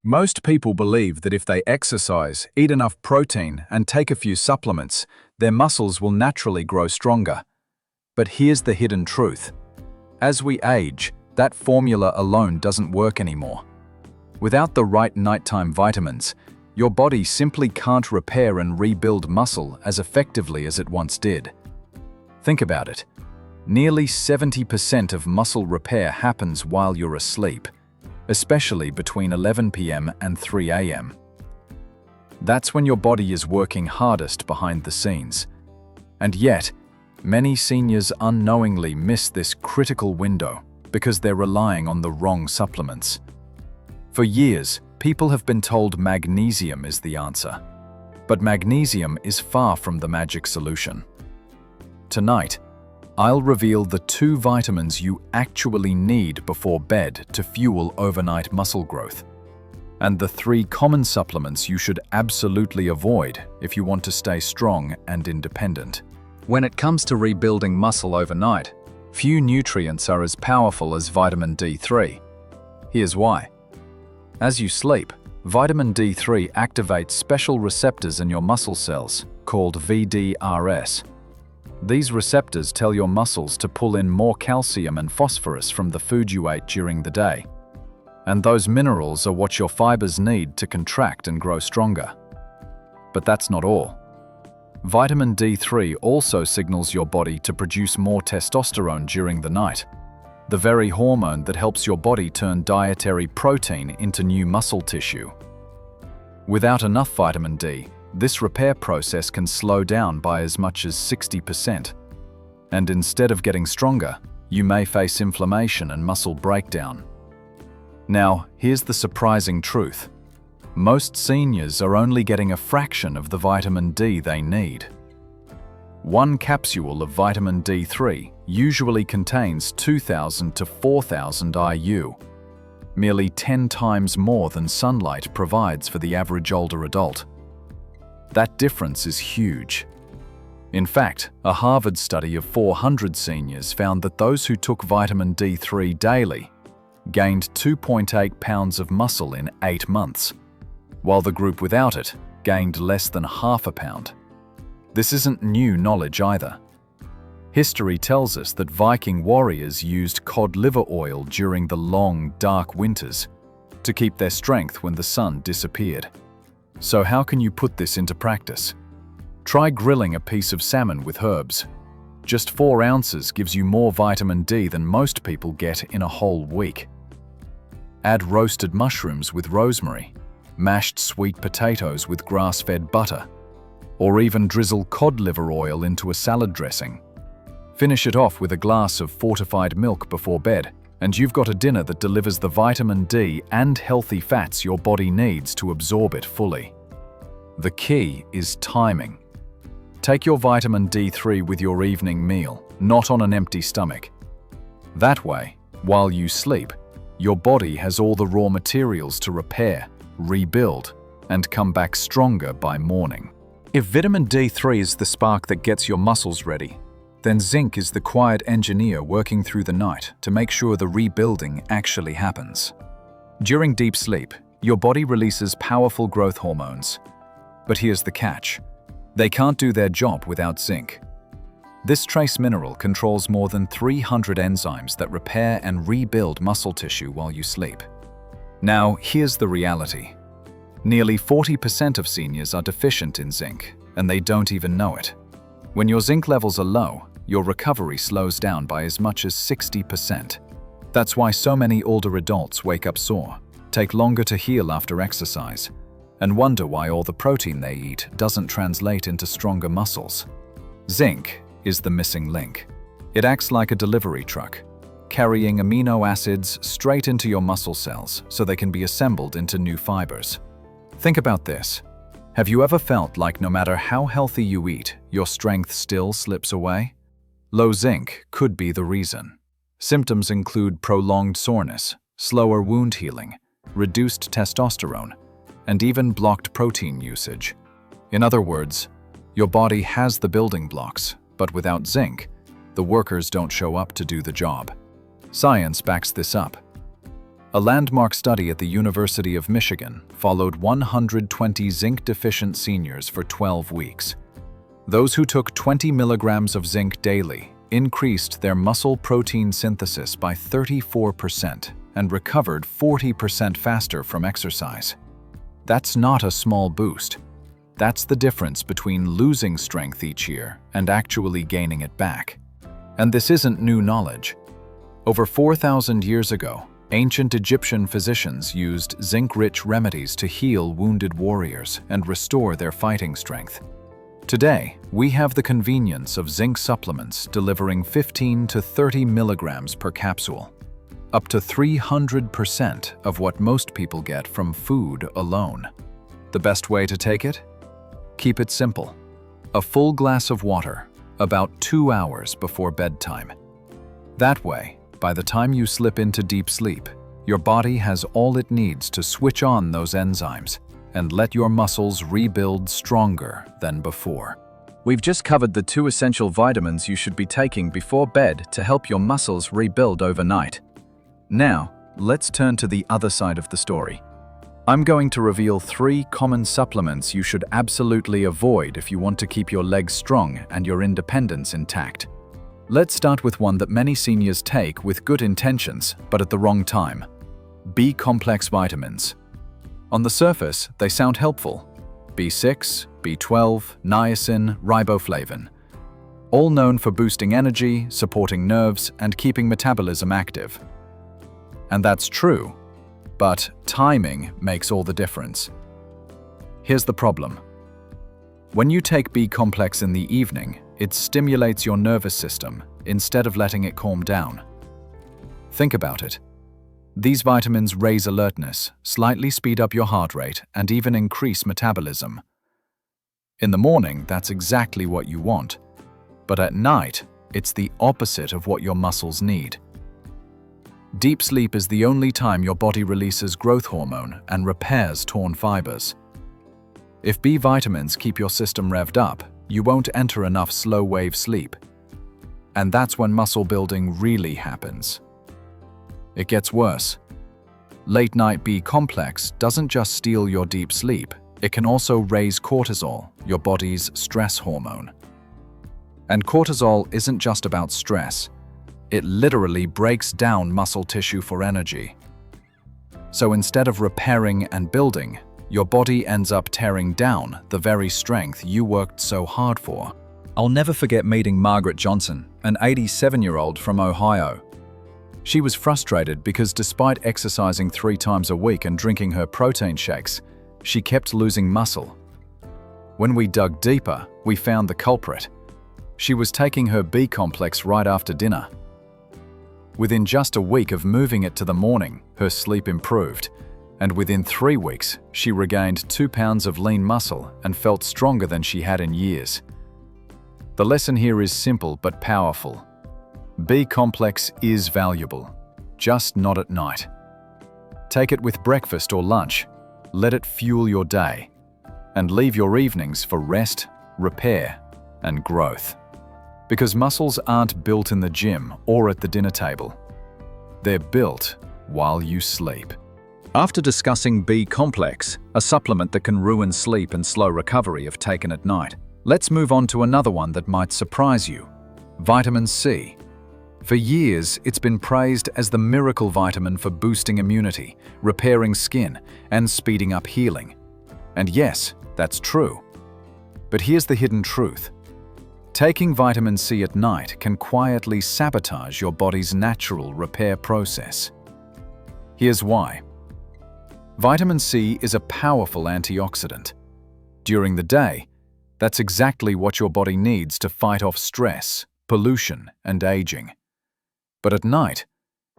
Most people believe that if they exercise, eat enough protein, and take a few supplements, their muscles will naturally grow stronger. But here's the hidden truth. As we age, that formula alone doesn't work anymore. Without the right nighttime vitamins, your body simply can't repair and rebuild muscle as effectively as it once did. Think about it. Nearly 70% of muscle repair happens while you're asleep, especially between 11 p.m. and 3 a.m. That's when your body is working hardest behind the scenes. And yet, many seniors unknowingly miss this critical window because they're relying on the wrong supplements. For years, people have been told magnesium is the answer. But magnesium is far from the magic solution. Tonight, I'll reveal the 2 vitamins you actually need before bed to fuel overnight muscle growth, and the 3 common supplements you should absolutely avoid if you want to stay strong and independent. When it comes to rebuilding muscle overnight, few nutrients are as powerful as vitamin D3. Here's why. As you sleep, vitamin D3 activates special receptors in your muscle cells, called VDRS. These receptors tell your muscles to pull in more calcium and phosphorus from the food you ate during the day. And those minerals are what your fibers need to contract and grow stronger. But that's not all. Vitamin D3 also signals your body to produce more testosterone during the night, the very hormone that helps your body turn dietary protein into new muscle tissue. Without enough vitamin D, this repair process can slow down by as much as 60%. And instead of getting stronger, you may face inflammation and muscle breakdown. Now, here's the surprising truth. Most seniors are only getting a fraction of the vitamin D they need. 1 capsule of vitamin D3 usually contains 2,000 to 4,000 IU, merely 10 times more than sunlight provides for the average older adult. That difference is huge. In fact, a Harvard study of 400 seniors found that those who took vitamin D3 daily gained 2.8 pounds of muscle in 8 months, while the group without it gained less than half a pound. This isn't new knowledge either. History tells us that Viking warriors used cod liver oil during the long, dark winters to keep their strength when the sun disappeared. So how can you put this into practice? Try grilling a piece of salmon with herbs. Just 4 ounces gives you more vitamin D than most people get in a whole week. Add roasted mushrooms with rosemary, mashed sweet potatoes with grass-fed butter, or even drizzle cod liver oil into a salad dressing. Finish it off with a glass of fortified milk before bed, and you've got a dinner that delivers the vitamin D and healthy fats your body needs to absorb it fully. The key is timing. Take your vitamin D3 with your evening meal, not on an empty stomach. That way, while you sleep, your body has all the raw materials to repair, rebuild, and come back stronger by morning. If vitamin D3 is the spark that gets your muscles ready, then zinc is the quiet engineer working through the night to make sure the rebuilding actually happens. During deep sleep, your body releases powerful growth hormones. But here's the catch. They can't do their job without zinc. This trace mineral controls more than 300 enzymes that repair and rebuild muscle tissue while you sleep. Now, here's the reality. Nearly 40% of seniors are deficient in zinc, and they don't even know it. When your zinc levels are low, your recovery slows down by as much as 60%. That's why so many older adults wake up sore, take longer to heal after exercise, and wonder why all the protein they eat doesn't translate into stronger muscles. Zinc is the missing link. It acts like a delivery truck, carrying amino acids straight into your muscle cells so they can be assembled into new fibers. Think about this. Have you ever felt like no matter how healthy you eat, your strength still slips away? Low zinc could be the reason. Symptoms include prolonged soreness, slower wound healing, reduced testosterone, and even blocked protein usage. In other words, your body has the building blocks, but without zinc, the workers don't show up to do the job. Science backs this up. A landmark study at the University of Michigan followed 120 zinc-deficient seniors for 12 weeks. Those who took 20 milligrams of zinc daily increased their muscle protein synthesis by 34% and recovered 40% faster from exercise. That's not a small boost. That's the difference between losing strength each year and actually gaining it back. And this isn't new knowledge. Over 4,000 years ago, ancient Egyptian physicians used zinc-rich remedies to heal wounded warriors and restore their fighting strength. Today, we have the convenience of zinc supplements delivering 15 to 30 milligrams per capsule, up to 300% of what most people get from food alone. The best way to take it? Keep it simple. A full glass of water, about 2 hours before bedtime. That way, by the time you slip into deep sleep, your body has all it needs to switch on those enzymes and let your muscles rebuild stronger than before. We've just covered the 2 essential vitamins you should be taking before bed to help your muscles rebuild overnight. Now, let's turn to the other side of the story. I'm going to reveal 3 common supplements you should absolutely avoid if you want to keep your legs strong and your independence intact. Let's start with one that many seniors take with good intentions, but at the wrong time. B-complex vitamins. On the surface, they sound helpful. B6, B12, niacin, riboflavin. All known for boosting energy, supporting nerves, and keeping metabolism active. And that's true, but timing makes all the difference. Here's the problem. When you take B-complex in the evening, it stimulates your nervous system instead of letting it calm down. Think about it. These vitamins raise alertness, slightly speed up your heart rate, and even increase metabolism. In the morning, that's exactly what you want. But at night, it's the opposite of what your muscles need. Deep sleep is the only time your body releases growth hormone and repairs torn fibers. If B vitamins keep your system revved up, you won't enter enough slow-wave sleep. And that's when muscle building really happens. It gets worse. Late-night B-complex doesn't just steal your deep sleep, it can also raise cortisol, your body's stress hormone. And cortisol isn't just about stress. It literally breaks down muscle tissue for energy. So instead of repairing and building, your body ends up tearing down the very strength you worked so hard for. I'll never forget meeting Margaret Johnson, an 87-year-old from Ohio. She was frustrated because despite exercising 3 times a week and drinking her protein shakes, she kept losing muscle. When we dug deeper, we found the culprit. She was taking her B-complex right after dinner. Within just a week of moving it to the morning, her sleep improved, and within 3 weeks, she regained 2 pounds of lean muscle and felt stronger than she had in years. The lesson here is simple but powerful. B-complex is valuable, just not at night. Take it with breakfast or lunch, let it fuel your day, and leave your evenings for rest, repair, and growth. Because muscles aren't built in the gym or at the dinner table. They're built while you sleep. After discussing B-complex, a supplement that can ruin sleep and slow recovery if taken at night, let's move on to another one that might surprise you: vitamin C. For years, it's been praised as the miracle vitamin for boosting immunity, repairing skin, and speeding up healing. And yes, that's true. But here's the hidden truth. Taking vitamin C at night can quietly sabotage your body's natural repair process. Here's why. Vitamin C is a powerful antioxidant. During the day, that's exactly what your body needs to fight off stress, pollution, and aging. But at night,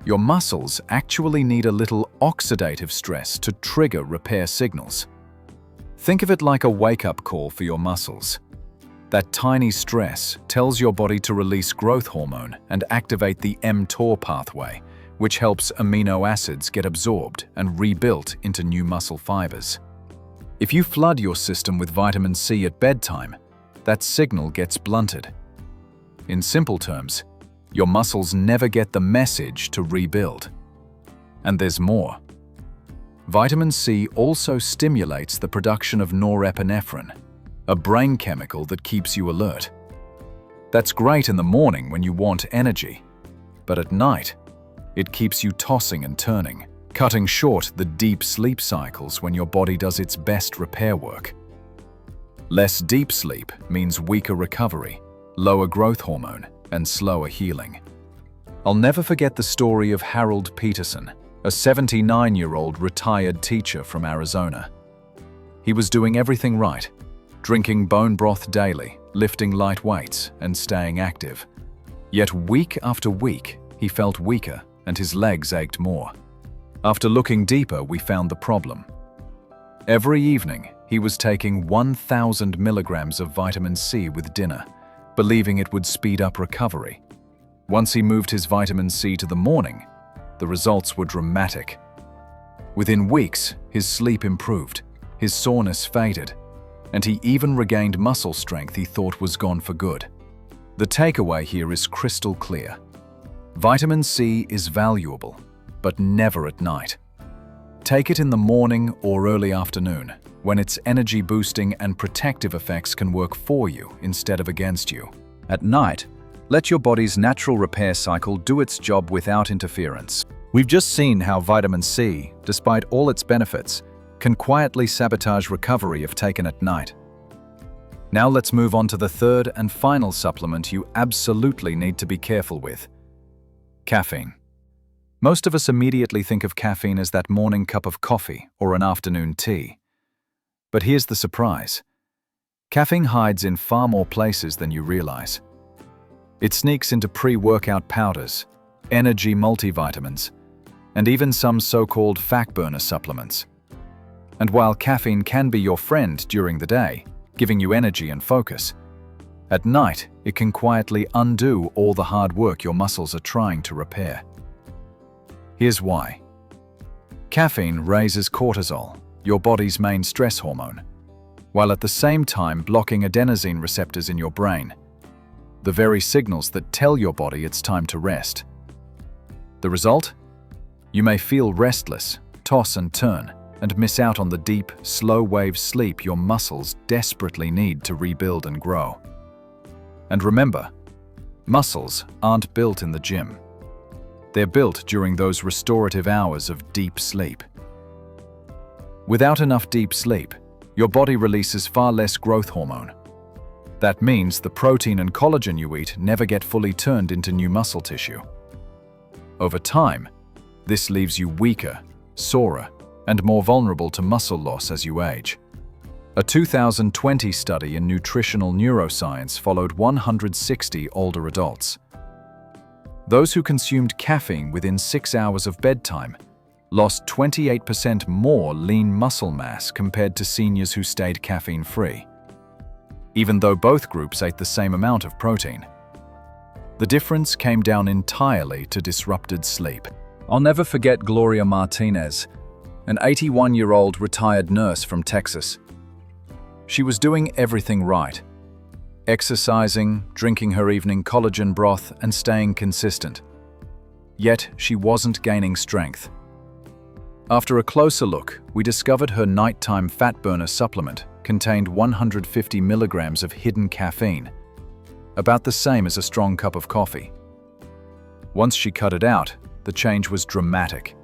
your muscles actually need a little oxidative stress to trigger repair signals. Think of it like a wake-up call for your muscles. That tiny stress tells your body to release growth hormone and activate the mTOR pathway, which helps amino acids get absorbed and rebuilt into new muscle fibers. If you flood your system with vitamin C at bedtime, that signal gets blunted. In simple terms, your muscles never get the message to rebuild. And there's more. Vitamin C also stimulates the production of norepinephrine, a brain chemical that keeps you alert. That's great in the morning when you want energy, but at night, it keeps you tossing and turning, cutting short the deep sleep cycles when your body does its best repair work. Less deep sleep means weaker recovery, lower growth hormone, and slower healing. I'll never forget the story of Harold Peterson, a 79-year-old retired teacher from Arizona. He was doing everything right, drinking bone broth daily, lifting light weights, and staying active. Yet week after week, he felt weaker and his legs ached more. After looking deeper, we found the problem. Every evening, he was taking 1,000 milligrams of vitamin C with dinner, believing it would speed up recovery. Once he moved his vitamin C to the morning, the results were dramatic. Within weeks, his sleep improved, his soreness faded, and he even regained muscle strength he thought was gone for good. The takeaway here is crystal clear. Vitamin C is valuable, but never at night. Take it in the morning or early afternoon, when its energy-boosting and protective effects can work for you instead of against you. At night, let your body's natural repair cycle do its job without interference. We've just seen how vitamin C, despite all its benefits, can quietly sabotage recovery if taken at night. Now let's move on to the third and final supplement you absolutely need to be careful with: caffeine. Most of us immediately think of caffeine as that morning cup of coffee or an afternoon tea. But here's the surprise. Caffeine hides in far more places than you realize. It sneaks into pre-workout powders, energy multivitamins, and even some so-called fat burner supplements. And while caffeine can be your friend during the day, giving you energy and focus, at night it can quietly undo all the hard work your muscles are trying to repair. Here's why. Caffeine raises cortisol, your body's main stress hormone, while at the same time blocking adenosine receptors in your brain, the very signals that tell your body it's time to rest. The result? You may feel restless, toss and turn, and miss out on the deep, slow-wave sleep your muscles desperately need to rebuild and grow. And remember, muscles aren't built in the gym. They're built during those restorative hours of deep sleep. Without enough deep sleep, your body releases far less growth hormone. That means the protein and collagen you eat never get fully turned into new muscle tissue. Over time, this leaves you weaker, sorer, and more vulnerable to muscle loss as you age. A 2020 study in nutritional neuroscience followed 160 older adults. Those who consumed caffeine within 6 hours of bedtime lost 28% more lean muscle mass compared to seniors who stayed caffeine-free, even though both groups ate the same amount of protein. The difference came down entirely to disrupted sleep. I'll never forget Gloria Martinez, an 81-year-old retired nurse from Texas. She was doing everything right: exercising, drinking her evening collagen broth, and staying consistent. Yet she wasn't gaining strength. After a closer look, we discovered her nighttime fat burner supplement contained 150 milligrams of hidden caffeine, about the same as a strong cup of coffee. Once she cut it out, the change was dramatic.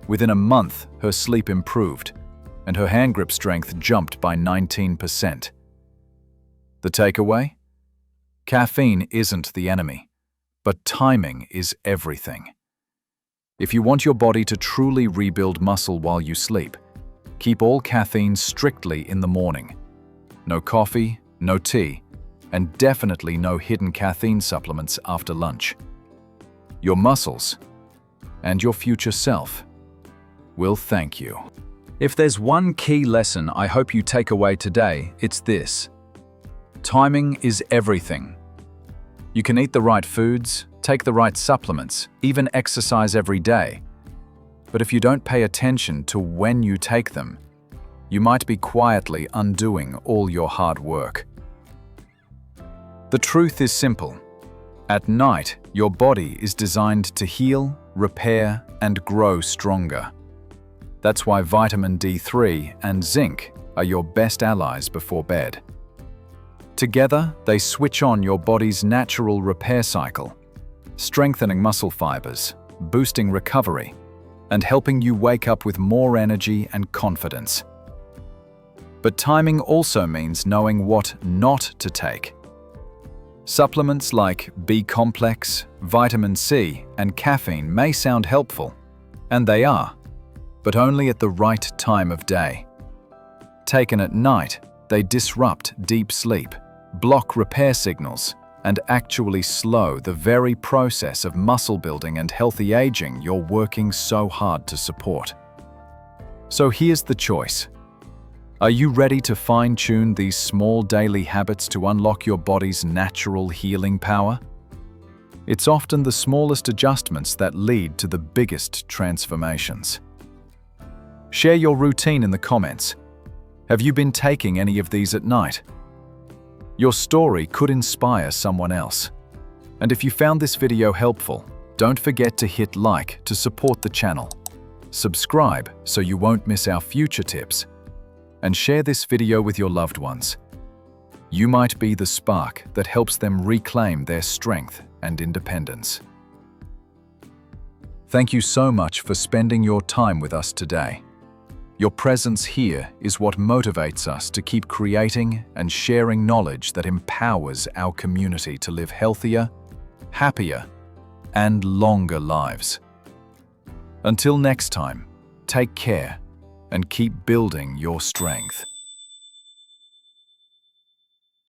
Within a month, her sleep improved, and her hand grip strength jumped by 19%. The takeaway? Caffeine isn't the enemy, but timing is everything. If you want your body to truly rebuild muscle while you sleep, keep all caffeine strictly in the morning. No coffee, no tea, and definitely no hidden caffeine supplements after lunch. Your muscles and your future self will thank you. If there's one key lesson I hope you take away today, it's this: timing is everything. You can eat the right foods, take the right supplements, even exercise every day. But if you don't pay attention to when you take them, you might be quietly undoing all your hard work. The truth is simple. At night, your body is designed to heal, repair, and grow stronger. That's why vitamin D3 and zinc are your best allies before bed. Together, they switch on your body's natural repair cycle, strengthening muscle fibers, boosting recovery, and helping you wake up with more energy and confidence. But timing also means knowing what not to take. Supplements like B-complex, vitamin C, and caffeine may sound helpful, and they are, but only at the right time of day. Taken at night, they disrupt deep sleep, block repair signals, and actually slow the very process of muscle building and healthy aging you're working so hard to support. So here's the choice. Are you ready to fine-tune these small daily habits to unlock your body's natural healing power? It's often the smallest adjustments that lead to the biggest transformations. Share your routine in the comments. Have you been taking any of these at night? Your story could inspire someone else. And if you found this video helpful, don't forget to hit like to support the channel. Subscribe so you won't miss our future tips. And share this video with your loved ones. You might be the spark that helps them reclaim their strength and independence. Thank you so much for spending your time with us today. Your presence here is what motivates us to keep creating and sharing knowledge that empowers our community to live healthier, happier, and longer lives. Until next time, take care and keep building your strength.